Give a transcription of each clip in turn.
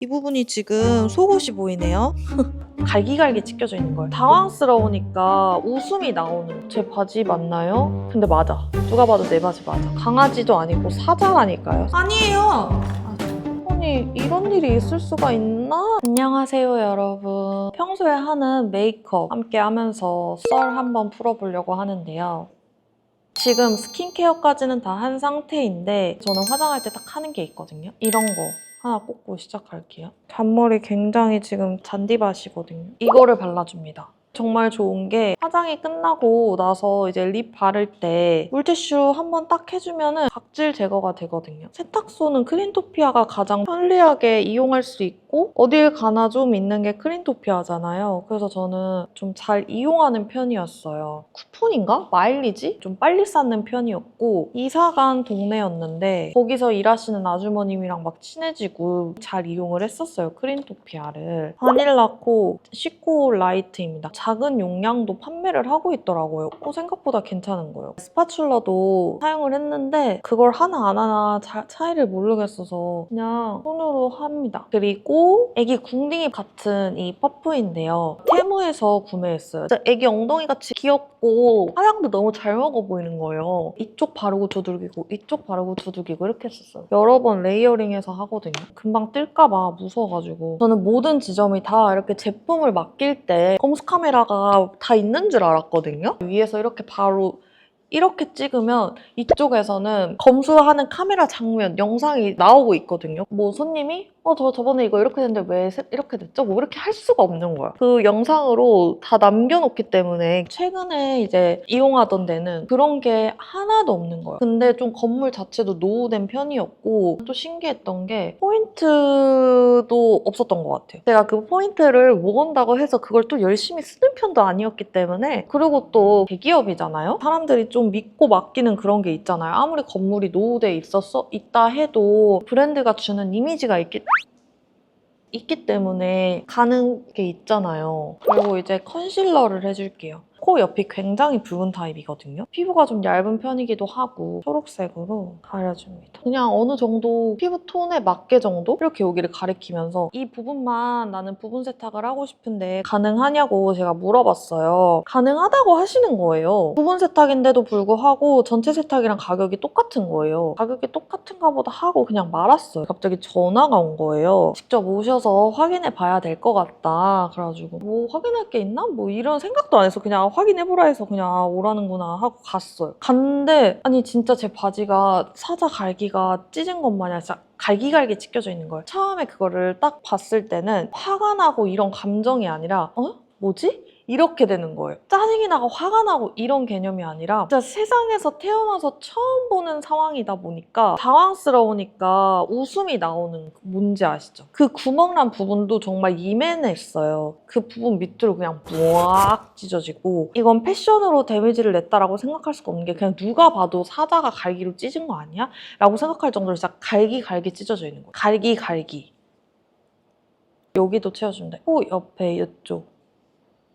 이 부분이 지금 속옷이 보이네요. 갈기갈기 찢겨져 있는 거예요. 당황스러우니까 웃음이 나오는 제 바지 맞나요? 근데 맞아. 누가 봐도 내 바지 맞아. 강아지도 아니고 사자라니까요. 아니에요. 아니 이런 일이 있을 수가 있나? 안녕하세요 여러분. 평소에 하는 메이크업 함께 하면서 썰 한번 풀어보려고 하는데요. 지금 스킨케어까지는 다 한 상태인데 저는 화장할 때 딱 하는 게 있거든요. 이런 거 하나 꽂고 시작할게요. 잔머리 굉장히 지금 잔디밭이거든요. 이거를 발라줍니다. 정말 좋은 게 화장이 끝나고 나서 이제 립 바를 때 물티슈 한번 딱 해주면 각질 제거가 되거든요. 세탁소는 크린토피아가 가장 편리하게 이용할 수 있고 어딜 가나 좀 있는 게 크린토피아잖아요. 그래서 저는 좀 잘 이용하는 편이었어요. 쿠폰인가? 마일리지? 좀 빨리 쌓는 편이었고 이사 간 동네였는데 거기서 일하시는 아주머님이랑 막 친해지고 잘 이용을 했었어요. 크린토피아를. 바닐라코 시코 라이트입니다. 작은 용량도 판매를 하고 있더라고요. 생각보다 괜찮은 거예요. 스파츌러도 사용을 했는데 그걸 하나 안 하나 차이를 모르겠어서 그냥 손으로 합니다. 그리고 애기 궁딩이 같은 이 퍼프인데요. 테무에서 구매했어요. 진짜 애기 엉덩이같이 귀엽고 화장도 너무 잘 먹어 보이는 거예요. 이쪽 바르고 두들기고 이쪽 바르고 두들기고 이렇게 했었어요. 여러 번 레이어링해서 하거든요. 금방 뜰까 봐 무서워가지고 저는 모든 지점이 다 이렇게 제품을 맡길 때 검수 카메라가 다 있는 줄 알았거든요. 위에서 이렇게 바로 이렇게 찍으면 이쪽에서는 검수하는 카메라 장면, 영상이 나오고 있거든요. 뭐 손님이 저 저번에 이거 이렇게 됐는데 왜 이렇게 됐죠? 뭐 이렇게 할 수가 없는 거야. 그 영상으로 다 남겨놓기 때문에 최근에 이제 이용하던 데는 그런 게 하나도 없는 거야. 근데 좀 건물 자체도 노후된 편이었고 또 신기했던 게 포인트도 없었던 것 같아요. 제가 그 포인트를 모은다고 해서 그걸 또 열심히 쓰는 편도 아니었기 때문에 그리고 또 대기업이잖아요? 사람들이 좀 믿고 맡기는 그런 게 있잖아요. 아무리 건물이 노후돼 있다 해도 브랜드가 주는 이미지가 있기 때문에 가는 게 있잖아요. 그리고 이제 컨실러를 해줄게요. 코 옆이 굉장히 붉은 타입이거든요. 피부가 좀 얇은 편이기도 하고 초록색으로 가려줍니다. 그냥 어느 정도 피부 톤에 맞게 정도? 이렇게 여기를 가리키면서 이 부분만 나는 부분 세탁을 하고 싶은데 가능하냐고 제가 물어봤어요. 가능하다고 하시는 거예요. 부분 세탁인데도 불구하고 전체 세탁이랑 가격이 똑같은 거예요. 가격이 똑같은가 보다 하고 그냥 말았어요. 갑자기 전화가 온 거예요. 직접 오셔서 확인해 봐야 될 것 같다. 그래가지고 뭐 확인할 게 있나? 뭐 이런 생각도 안 해서 그냥 확인해보라 해서 그냥 오라는구나 하고 갔어요. 갔는데 아니 진짜 제 바지가 사자 갈기가 찢은 것 마냥 진짜 갈기갈기 찢겨져 있는 거예요. 처음에 그거를 딱 봤을 때는 화가 나고 이런 감정이 아니라 뭐지? 이렇게 되는 거예요. 짜증이 나고 화가 나고 이런 개념이 아니라 진짜 세상에서 태어나서 처음 보는 상황이다 보니까 당황스러우니까 웃음이 나오는 뭔지 아시죠? 그 구멍난 부분도 정말 이맨했어요. 그 부분 밑으로 그냥 무악 찢어지고 이건 패션으로 데미지를 냈다라고 생각할 수가 없는 게 그냥 누가 봐도 사자가 갈기로 찢은 거 아니야? 라고 생각할 정도로 진짜 갈기 찢어져 있는 거예요. 갈기. 여기도 채워주면 돼. 코 옆에 이쪽.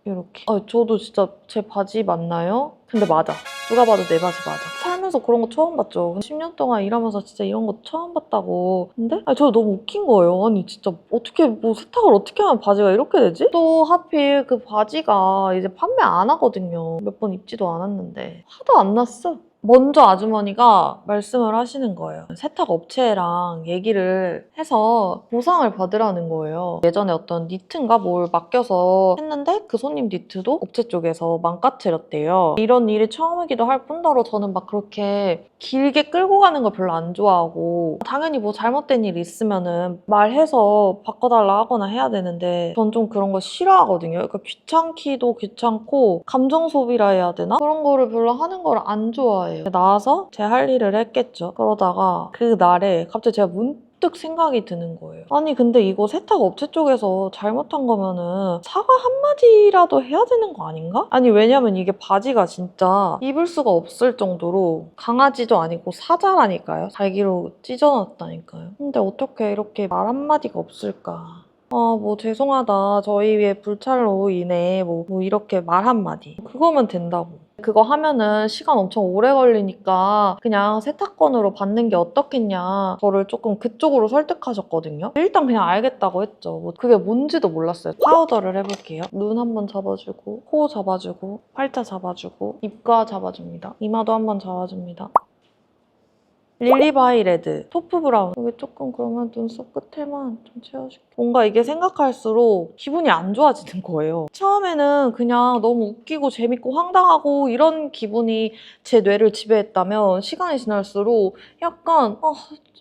이렇게. 저도 진짜 제 바지 맞나요? 근데 맞아. 누가 봐도 내 바지 맞아. 살면서 그런 거 처음 봤죠. 10년 동안 일하면서 진짜 이런 거 처음 봤다고. 근데 저 너무 웃긴 거예요. 아니 진짜 어떻게 세탁을 어떻게 하면 바지가 이렇게 되지? 또 하필 그 바지가 이제 판매 안 하거든요. 몇 번 입지도 않았는데 화도 안 났어. 먼저 아주머니가 말씀을 하시는 거예요. 세탁 업체랑 얘기를 해서 보상을 받으라는 거예요. 예전에 어떤 니트인가 뭘 맡겨서 했는데 그 손님 니트도 업체 쪽에서 망가뜨렸대요. 이런 일이 처음이기도 할 뿐더러 저는 막 그렇게 길게 끌고 가는 거 별로 안 좋아하고 당연히 뭐 잘못된 일 있으면은 말해서 바꿔달라 하거나 해야 되는데 전 좀 그런 거 싫어하거든요. 그러니까 귀찮기도 귀찮고 감정 소비라 해야 되나? 그런 거를 별로 하는 걸 안 좋아해요. 나와서 제 할 일을 했겠죠. 그러다가 그 날에 갑자기 제가 문득 생각이 드는 거예요. 아니 근데 이거 세탁 업체 쪽에서 잘못한 거면은 사과 한마디라도 해야 되는 거 아닌가? 아니 왜냐면 이게 바지가 진짜 입을 수가 없을 정도로 강아지도 아니고 사자라니까요. 갈기로 찢어놨다니까요. 근데 어떻게 이렇게 말 한마디가 없을까? 뭐 죄송하다. 저희 위에 불찰로 인해 뭐 이렇게 말 한마디. 그거면 된다고. 그거 하면은 시간 엄청 오래 걸리니까 그냥 세탁건으로 받는 게 어떻겠냐. 저를 조금 그쪽으로 설득하셨거든요. 일단 그냥 알겠다고 했죠. 뭐 그게 뭔지도 몰랐어요. 파우더를 해볼게요. 눈 한번 잡아주고, 코 잡아주고, 팔자 잡아주고, 입가 잡아줍니다. 이마도 한번 잡아줍니다. 릴리바이 레드, 토프 브라운. 여기 조금 그러면 눈썹 끝에만 좀 채워줄게. 뭔가 이게 생각할수록 기분이 안 좋아지는 거예요. 처음에는 그냥 너무 웃기고 재밌고 황당하고 이런 기분이 제 뇌를 지배했다면 시간이 지날수록 약간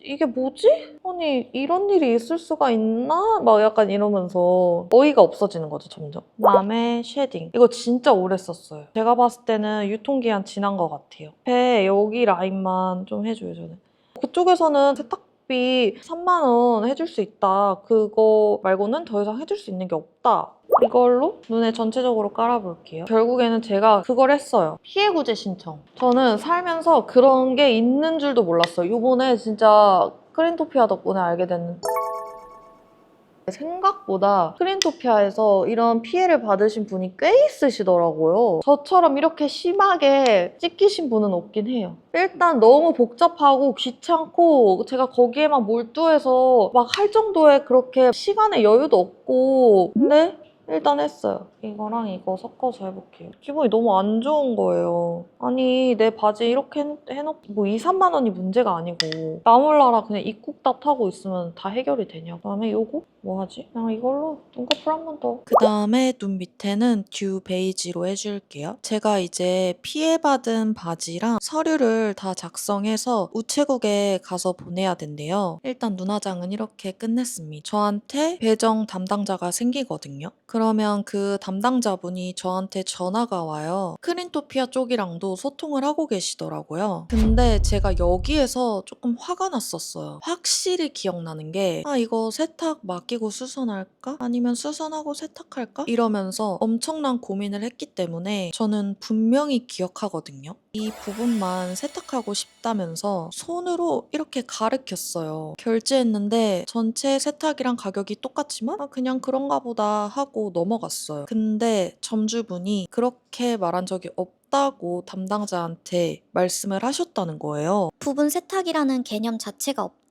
이게 뭐지? 아니 이런 일이 있을 수가 있나? 막 약간 이러면서 어이가 없어지는 거죠 점점. 그다음에 쉐딩. 이거 진짜 오래 썼어요. 제가 봤을 때는 유통기한 지난 것 같아요. 배 여기 라인만 좀 해줘요 저는. 그쪽에서는 세탁비 3만 원 해줄 수 있다. 그거 말고는 더 이상 해줄 수 있는 게 없다. 이걸로 눈에 전체적으로 깔아볼게요. 결국에는 제가 그걸 했어요. 피해구제 신청. 저는 살면서 그런 게 있는 줄도 몰랐어요. 요번에 진짜 크린토피아 덕분에 알게 됐는데 생각보다 크린토피아에서 이런 피해를 받으신 분이 꽤 있으시더라고요. 저처럼 이렇게 심하게 찢기신 분은 없긴 해요. 일단 너무 복잡하고 귀찮고 제가 거기에만 몰두해서 막 할 정도의 그렇게 시간의 여유도 없고 근데 일단 했어요. 이거랑 이거 섞어서 해볼게요. 기분이 너무 안 좋은 거예요. 아니 내 바지 이렇게 해놓고 뭐 2, 3만 원이 문제가 아니고 나 몰라라 그냥 입국답 하고 있으면 다 해결이 되냐. 그다음에 요거 뭐 하지? 그냥 이걸로 눈꺼풀 한 번 더. 그다음에 눈 밑에는 듀 베이지로 해줄게요. 제가 이제 피해받은 바지랑 서류를 다 작성해서 우체국에 가서 보내야 된대요. 일단 눈화장은 이렇게 끝냈습니다. 저한테 배정 담당자가 생기거든요. 그러면 그 담당자분이 저한테 전화가 와요. 크린토피아 쪽이랑도 소통을 하고 계시더라고요. 근데 제가 여기에서 조금 화가 났었어요. 확실히 기억나는 게 이거 세탁 맡기고 수선할까? 아니면 수선하고 세탁할까? 이러면서 엄청난 고민을 했기 때문에 저는 분명히 기억하거든요. 이 부분만 세탁하고 싶다면서 손으로 이렇게 가르쳤어요. 결제했는데 전체 세탁이랑 가격이 똑같지만 그냥 그런가 보다 하고 넘어갔어요. 근데 점주분이 그렇게 말한 적이 없다고 담당자한테 말씀을 하셨다는 거예요. 부분 세탁이라는 개념 자체가 없다.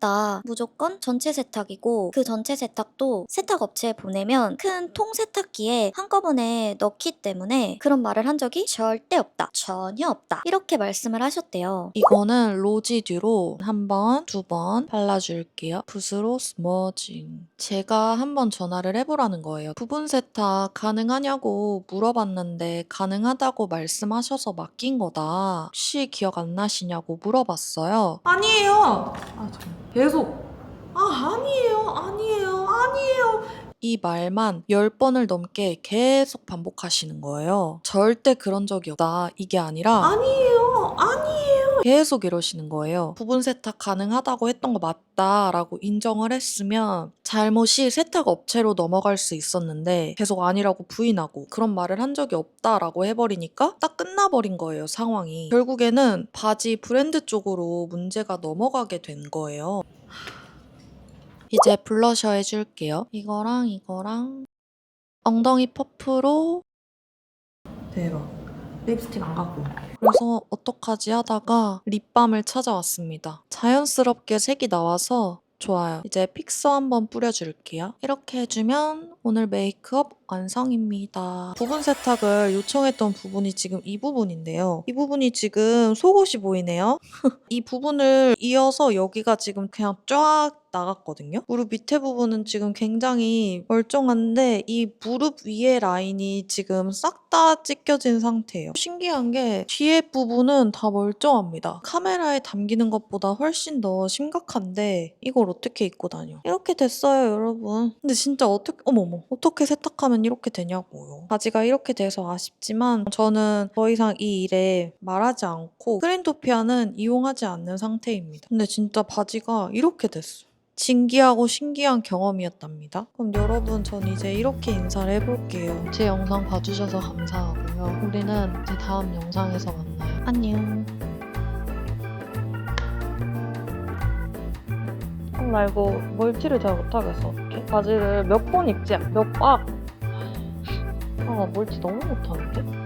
무조건 전체 세탁이고 그 전체 세탁도 세탁업체에 보내면 큰 통 세탁기에 한꺼번에 넣기 때문에 그런 말을 한 적이 절대 없다. 전혀 없다. 이렇게 말씀을 하셨대요. 이거는 로지듀로 한 번, 두 번 발라줄게요. 붓으로 스머징. 제가 한번 전화를 해보라는 거예요. 부분 세탁 가능하냐고 물어봤는데 가능하다고 말씀하셔서 맡긴 거다. 혹시 기억 안 나시냐고 물어봤어요. 아니에요. 잠깐만. 계속. 아니에요. 이 말만 10번을 넘게 계속 반복하시는 거예요. 절대 그런 적이 없다. 이게 아니라 아니에요. 계속 이러시는 거예요. 부분 세탁 가능하다고 했던 거 맞다라고 인정을 했으면 잘못이 세탁 업체로 넘어갈 수 있었는데 계속 아니라고 부인하고 그런 말을 한 적이 없다라고 해버리니까 딱 끝나버린 거예요, 상황이. 결국에는 바지 브랜드 쪽으로 문제가 넘어가게 된 거예요. 이제 블러셔 해줄게요. 이거랑 엉덩이 퍼프로 대박. 립스틱 안 갖고 올게. 그래서 어떡하지 하다가 립밤을 찾아왔습니다. 자연스럽게 색이 나와서 좋아요. 이제 픽서 한번 뿌려줄게요. 이렇게 해주면 오늘 메이크업 완성입니다. 부분 세탁을 요청했던 부분이 지금 이 부분인데요. 이 부분이 지금 속옷이 보이네요. 이 부분을 이어서 여기가 지금 그냥 쫙 나갔거든요. 무릎 밑에 부분은 지금 굉장히 멀쩡한데 이 무릎 위에 라인이 지금 싹 다 찢겨진 상태예요. 신기한 게 뒤에 부분은 다 멀쩡합니다. 카메라에 담기는 것보다 훨씬 더 심각한데 이걸 어떻게 입고 다녀? 이렇게 됐어요, 여러분. 근데 진짜 어떻게 세탁하면 이렇게 되냐고요. 바지가 이렇게 돼서 아쉽지만 저는 더 이상 이 일에 말하지 않고 크린토피아는 이용하지 않는 상태입니다. 근데 진짜 바지가 이렇게 됐어요. 신기하고 신기한 경험이었답니다. 그럼 여러분 전 이제 이렇게 인사를 해볼게요. 제 영상 봐주셔서 감사하고요. 우리는 이제 다음 영상에서 만나요. 안녕. 나 이거 멀티를 잘 못하겠어. 어떡해? 바지를 몇 번 입지? 멀티 너무 못하는데?